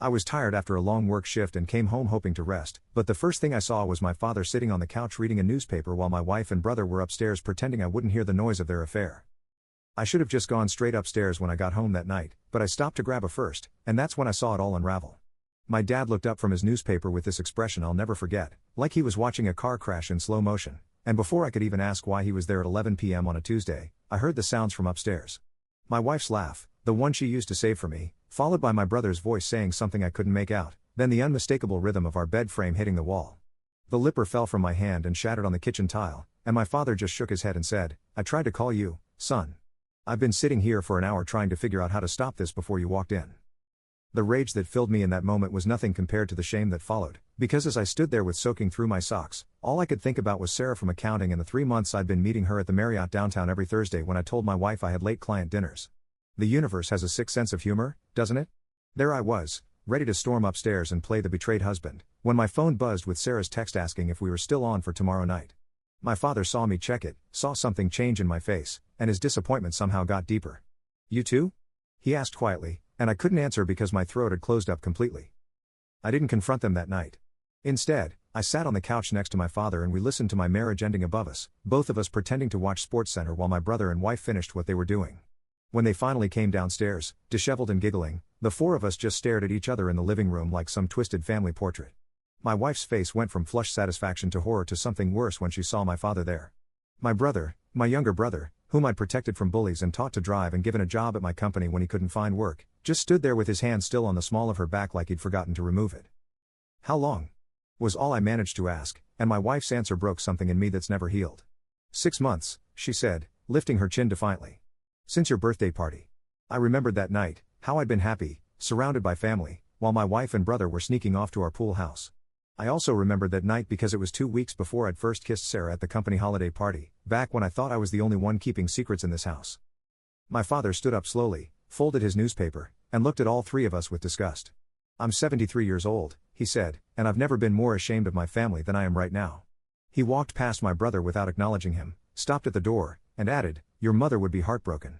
I was tired after a long work shift and came home hoping to rest, but the first thing I saw was my father sitting on the couch reading a newspaper while my wife and brother were upstairs pretending I wouldn't hear the noise of their affair. I should have just gone straight upstairs when I got home that night, but I stopped to grab a first, and that's when I saw it all unravel. My dad looked up from his newspaper with this expression I'll never forget, like he was watching a car crash in slow motion, and before I could even ask why he was there at 11 p.m. on a Tuesday, I heard the sounds from upstairs. My wife's laugh, the one she used to save for me, followed by my brother's voice saying something I couldn't make out, then the unmistakable rhythm of our bed frame hitting the wall. The lipper fell from my hand and shattered on the kitchen tile, and my father just shook his head and said, "I tried to call you, son. I've been sitting here for an hour trying to figure out how to stop this before you walked in." The rage that filled me in that moment was nothing compared to the shame that followed, because as I stood there with soaking through my socks, all I could think about was Sarah from accounting and the 3 months I'd been meeting her at the Marriott downtown every Thursday when I told my wife I had late client dinners. The universe has a sick sense of humor, doesn't it? There I was, ready to storm upstairs and play the betrayed husband, when my phone buzzed with Sarah's text asking if we were still on for tomorrow night. My father saw me check it, saw something change in my face, and his disappointment somehow got deeper. "You too?" he asked quietly, and I couldn't answer because my throat had closed up completely. I didn't confront them that night. Instead, I sat on the couch next to my father and we listened to my marriage ending above us, both of us pretending to watch SportsCenter while my brother and wife finished what they were doing. When they finally came downstairs, disheveled and giggling, the four of us just stared at each other in the living room like some twisted family portrait. My wife's face went from flushed satisfaction to horror to something worse when she saw my father there. My brother, my younger brother, whom I'd protected from bullies and taught to drive and given a job at my company when he couldn't find work, just stood there with his hand still on the small of her back like he'd forgotten to remove it. "How long?" was all I managed to ask, and my wife's answer broke something in me that's never healed. "6 months, she said, lifting her chin defiantly. "Since your birthday party." I remembered that night, how I'd been happy, surrounded by family, while my wife and brother were sneaking off to our pool house. I also remembered that night because it was 2 weeks before I'd first kissed Sarah at the company holiday party, back when I thought I was the only one keeping secrets in this house. My father stood up slowly, folded his newspaper, and looked at all three of us with disgust. "I'm 73 years old, he said, "and I've never been more ashamed of my family than I am right now." He walked past my brother without acknowledging him, stopped at the door, and added, "Your mother would be heartbroken."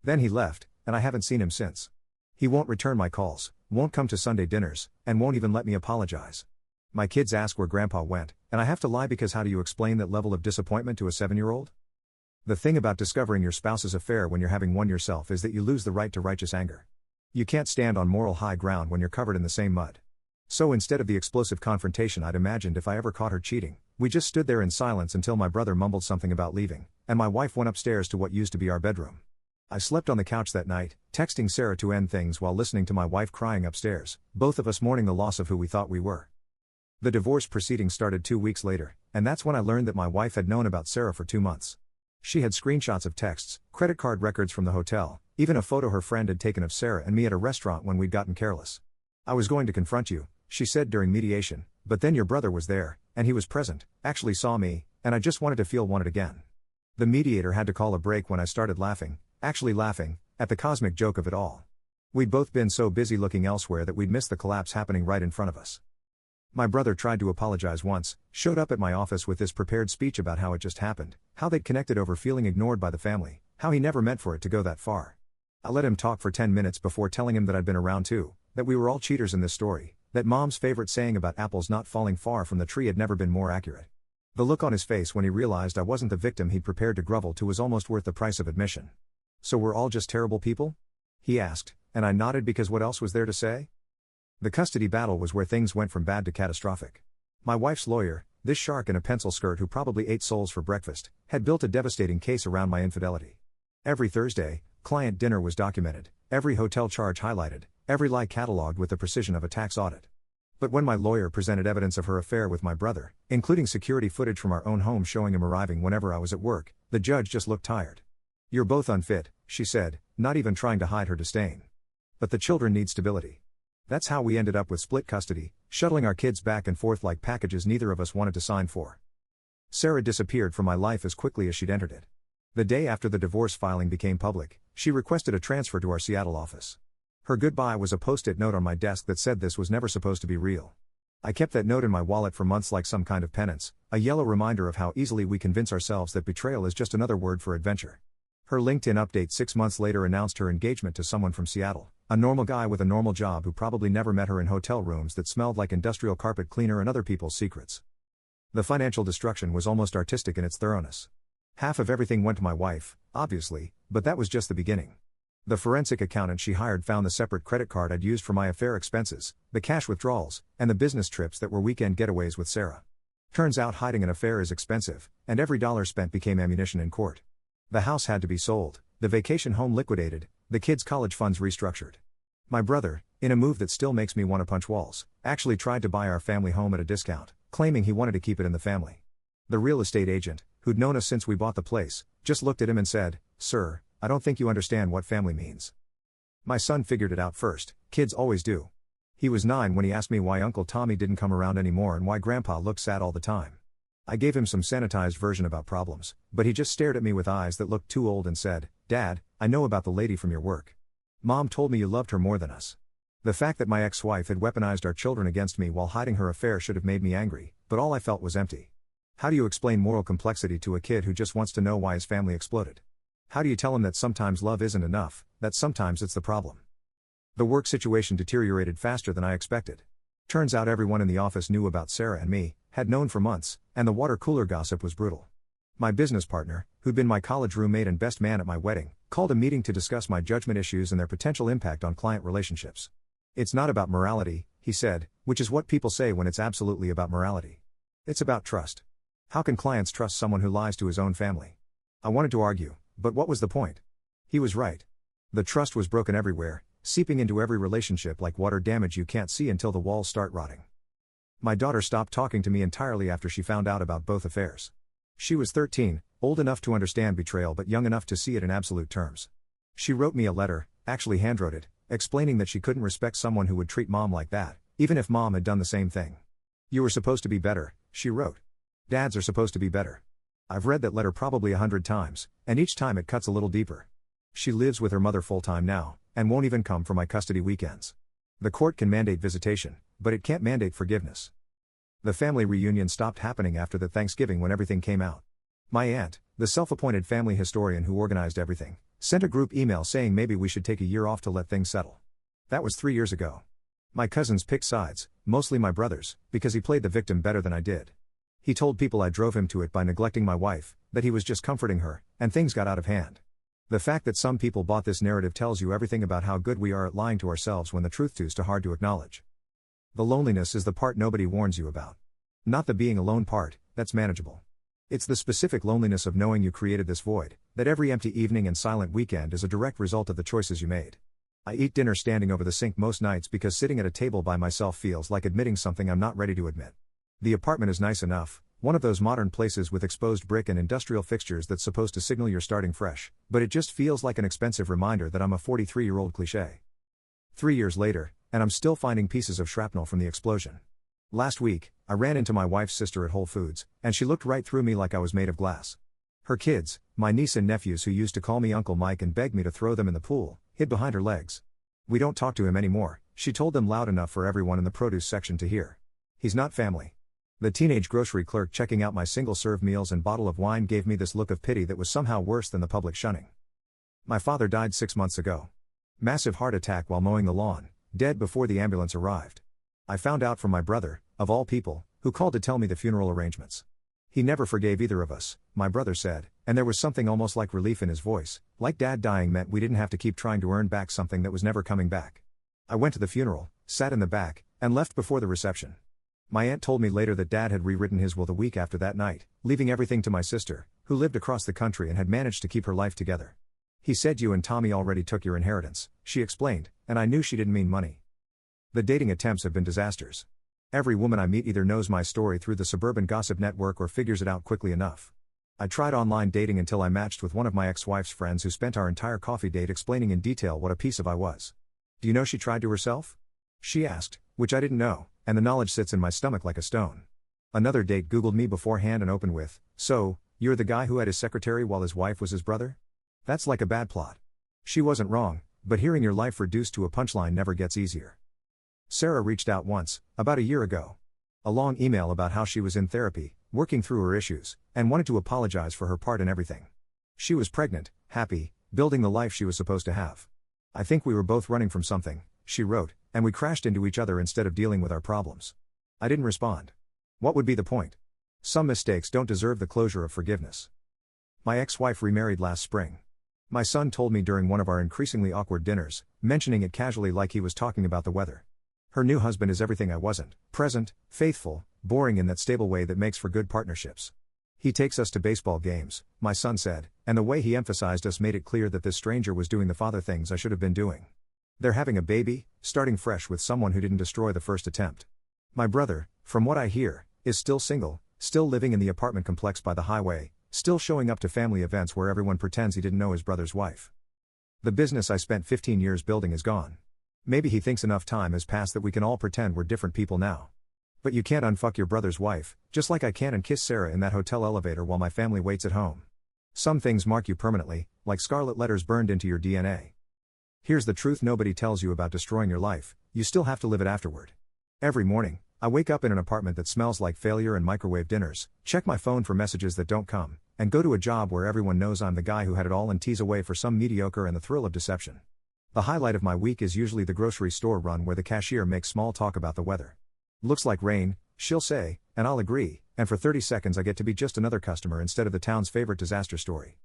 Then he left, and I haven't seen him since. He won't return my calls, won't come to Sunday dinners, and won't even let me apologize. My kids ask where Grandpa went, and I have to lie because how do you explain that level of disappointment to a 7-year-old? The thing about discovering your spouse's affair when you're having one yourself is that you lose the right to righteous anger. You can't stand on moral high ground when you're covered in the same mud. So instead of the explosive confrontation I'd imagined if I ever caught her cheating, we just stood there in silence until my brother mumbled something about leaving, and my wife went upstairs to what used to be our bedroom. I slept on the couch that night, texting Sarah to end things while listening to my wife crying upstairs, both of us mourning the loss of who we thought we were. The divorce proceedings started 2 weeks later, and that's when I learned that my wife had known about Sarah for 2 months. She had screenshots of texts, credit card records from the hotel, even a photo her friend had taken of Sarah and me at a restaurant when we'd gotten careless. "I was going to confront you," she said during mediation, "but then your brother was there, and he was present, actually saw me, and I just wanted to feel wanted again." The mediator had to call a break when I started laughing, at the cosmic joke of it all. We'd both been so busy looking elsewhere that we'd missed the collapse happening right in front of us. My brother tried to apologize once, showed up at my office with this prepared speech about how it just happened, how they'd connected over feeling ignored by the family, how he never meant for it to go that far. I let him talk for 10 minutes before telling him that I'd been around too, that we were all cheaters in this story, that Mom's favorite saying about apples not falling far from the tree had never been more accurate. The look on his face when he realized I wasn't the victim he'd prepared to grovel to was almost worth the price of admission. "So we're all just terrible people?" he asked, and I nodded because what else was there to say? The custody battle was where things went from bad to catastrophic. My wife's lawyer, this shark in a pencil skirt who probably ate souls for breakfast, had built a devastating case around my infidelity. Every Thursday, client dinner was documented, every hotel charge highlighted, every lie catalogued with the precision of a tax audit. But when my lawyer presented evidence of her affair with my brother, including security footage from our own home showing him arriving whenever I was at work, the judge just looked tired. "You're both unfit," she said, not even trying to hide her disdain. "But the children need stability." That's how we ended up with split custody, shuttling our kids back and forth like packages neither of us wanted to sign for. Sarah disappeared from my life as quickly as she'd entered it. The day after the divorce filing became public, she requested a transfer to our Seattle office. Her goodbye was a post-it note on my desk that said this was never supposed to be real. I kept that note in my wallet for months like some kind of penance, a yellow reminder of how easily we convince ourselves that betrayal is just another word for adventure. Her LinkedIn update 6 months later announced her engagement to someone from Seattle, A normal guy with a normal job who probably never met her in hotel rooms that smelled like industrial carpet cleaner and other people's secrets. The financial destruction was almost artistic in its thoroughness. Half of everything went to my wife, obviously, but that was just the beginning. The forensic accountant she hired found the separate credit card I'd used for my affair expenses, the cash withdrawals, and the business trips that were weekend getaways with Sarah. Turns out hiding an affair is expensive, and every dollar spent became ammunition in court. The house had to be sold, the vacation home liquidated, the kids' college funds restructured. My brother, in a move that still makes me want to punch walls, actually tried to buy our family home at a discount, claiming he wanted to keep it in the family. The real estate agent, who'd known us since we bought the place, just looked at him and said, "Sir, I don't think you understand what family means." My son figured it out first, kids always do. He was 9 when he asked me why Uncle Tommy didn't come around anymore and why Grandpa looked sad all the time. I gave him some sanitized version about problems, but he just stared at me with eyes that looked too old and said, "Dad, I know about the lady from your work. Mom told me you loved her more than us." The fact that my ex-wife had weaponized our children against me while hiding her affair should have made me angry, but all I felt was empty. How do you explain moral complexity to a kid who just wants to know why his family exploded? How do you tell him that sometimes love isn't enough, that sometimes it's the problem? The work situation deteriorated faster than I expected. Turns out everyone in the office knew about Sarah and me, had known for months, and the water cooler gossip was brutal. My business partner, who'd been my college roommate and best man at my wedding, called a meeting to discuss my judgment issues and their potential impact on client relationships. "It's not about morality," he said, which is what people say when it's absolutely about morality. "It's about trust. How can clients trust someone who lies to his own family?" I wanted to argue, but what was the point? He was right. The trust was broken everywhere, seeping into every relationship like water damage you can't see until the walls start rotting. My daughter stopped talking to me entirely after she found out about both affairs. She was 13, old enough to understand betrayal but young enough to see it in absolute terms. She wrote me a letter, actually handwrote it, explaining that she couldn't respect someone who would treat mom like that, even if mom had done the same thing. "You were supposed to be better," she wrote. "Dads are supposed to be better." I've read that letter probably 100 times, and each time it cuts a little deeper. She lives with her mother full-time now, and won't even come for my custody weekends. The court can mandate visitation, but it can't mandate forgiveness. The family reunion stopped happening after the Thanksgiving when everything came out. My aunt, the self-appointed family historian who organized everything, sent a group email saying maybe we should take a year off to let things settle. That was 3 years ago. My cousins picked sides, mostly my brother's, because he played the victim better than I did. He told people I drove him to it by neglecting my wife, that he was just comforting her, and things got out of hand. The fact that some people bought this narrative tells you everything about how good we are at lying to ourselves when the truth is too hard to acknowledge. The loneliness is the part nobody warns you about. Not the being alone part, that's manageable. It's the specific loneliness of knowing you created this void, that every empty evening and silent weekend is a direct result of the choices you made. I eat dinner standing over the sink most nights because sitting at a table by myself feels like admitting something I'm not ready to admit. The apartment is nice enough, one of those modern places with exposed brick and industrial fixtures that's supposed to signal you're starting fresh, but it just feels like an expensive reminder that I'm a 43-year-old cliché. 3 years later, and I'm still finding pieces of shrapnel from the explosion. Last week, I ran into my wife's sister at Whole Foods, and she looked right through me like I was made of glass. Her kids, my niece and nephews who used to call me Uncle Mike and beg me to throw them in the pool, hid behind her legs. "We don't talk to him anymore," she told them loud enough for everyone in the produce section to hear. "He's not family." The teenage grocery clerk checking out my single-serve meals and bottle of wine gave me this look of pity that was somehow worse than the public shunning. My father died 6 months ago. Massive heart attack while mowing the lawn, dead before the ambulance arrived. I found out from my brother, of all people, who called to tell me the funeral arrangements. He never forgave either of us, my brother said, and there was something almost like relief in his voice, like Dad dying meant we didn't have to keep trying to earn back something that was never coming back. I went to the funeral, sat in the back, and left before the reception. My aunt told me later that Dad had rewritten his will the week after that night, leaving everything to my sister, who lived across the country and had managed to keep her life together. "He said you and Tommy already took your inheritance," she explained, and I knew she didn't mean money. The dating attempts have been disasters. Every woman I meet either knows my story through the suburban gossip network or figures it out quickly enough. I tried online dating until I matched with one of my ex-wife's friends who spent our entire coffee date explaining in detail what a piece of I was. "Do you know she tried to herself?" she asked, which I didn't know, and the knowledge sits in my stomach like a stone. Another date Googled me beforehand and opened with, "So, you're the guy who had his secretary while his wife was his brother?" That's like a bad plot. She wasn't wrong, but hearing your life reduced to a punchline never gets easier. Sarah reached out once, about a year ago. A long email about how she was in therapy, working through her issues, and wanted to apologize for her part in everything. She was pregnant, happy, building the life she was supposed to have. I think we were both running from something, she wrote, and we crashed into each other instead of dealing with our problems. I didn't respond. What would be the point? Some mistakes don't deserve the closure of forgiveness. My ex-wife remarried last spring. My son told me during one of our increasingly awkward dinners, mentioning it casually like he was talking about the weather. Her new husband is everything I wasn't: present, faithful, boring in that stable way that makes for good partnerships. He takes us to baseball games, my son said, and the way he emphasized us made it clear that this stranger was doing the father things I should have been doing. They're having a baby, starting fresh with someone who didn't destroy the first attempt. My brother, from what I hear, is still single, still living in the apartment complex by the highway, still showing up to family events where everyone pretends he didn't know his brother's wife. The business I spent 15 years building is gone. Maybe he thinks enough time has passed that we can all pretend we're different people now. But you can't unfuck your brother's wife, just like I can't unkiss Sarah in that hotel elevator while my family waits at home. Some things mark you permanently, like scarlet letters burned into your DNA. Here's the truth nobody tells you about destroying your life: you still have to live it afterward. Every morning, I wake up in an apartment that smells like failure and microwave dinners, check my phone for messages that don't come, and go to a job where everyone knows I'm the guy who had it all and tease away for some mediocre and the thrill of deception. The highlight of my week is usually the grocery store run where the cashier makes small talk about the weather. Looks like rain, she'll say, and I'll agree, and for 30 seconds I get to be just another customer instead of the town's favorite disaster story.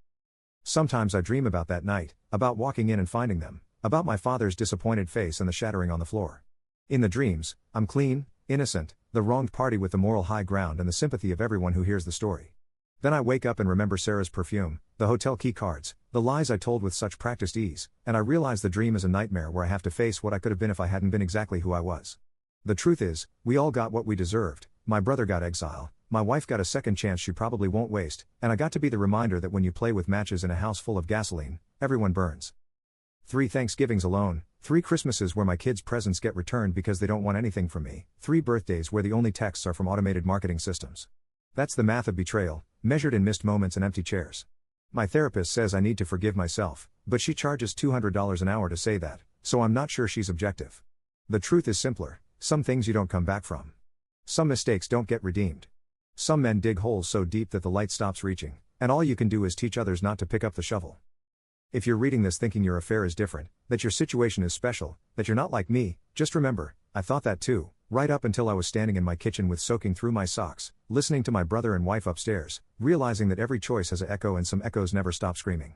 Sometimes I dream about that night, about walking in and finding them, about my father's disappointed face and the shattering on the floor. In the dreams, I'm clean, innocent, the wronged party with the moral high ground and the sympathy of everyone who hears the story. Then I wake up and remember Sarah's perfume, the hotel key cards, the lies I told with such practiced ease, and I realize the dream is a nightmare where I have to face what I could have been if I hadn't been exactly who I was. The truth is, we all got what we deserved. My brother got exile, my wife got a second chance she probably won't waste, and I got to be the reminder that when you play with matches in a house full of gasoline, everyone burns. 3 Thanksgivings alone, 3 Christmases where my kids' presents get returned because they don't want anything from me, 3 birthdays where the only texts are from automated marketing systems. That's the math of betrayal, measured in missed moments and empty chairs. My therapist says I need to forgive myself, but she charges $200 an hour to say that, so I'm not sure she's objective. The truth is simpler: some things you don't come back from. Some mistakes don't get redeemed. Some men dig holes so deep that the light stops reaching, and all you can do is teach others not to pick up the shovel. If you're reading this thinking your affair is different, that your situation is special, that you're not like me, just remember, I thought that too, right up until I was standing in my kitchen with soaking through my socks, listening to my brother and wife upstairs, realizing that every choice has an echo and some echoes never stop screaming.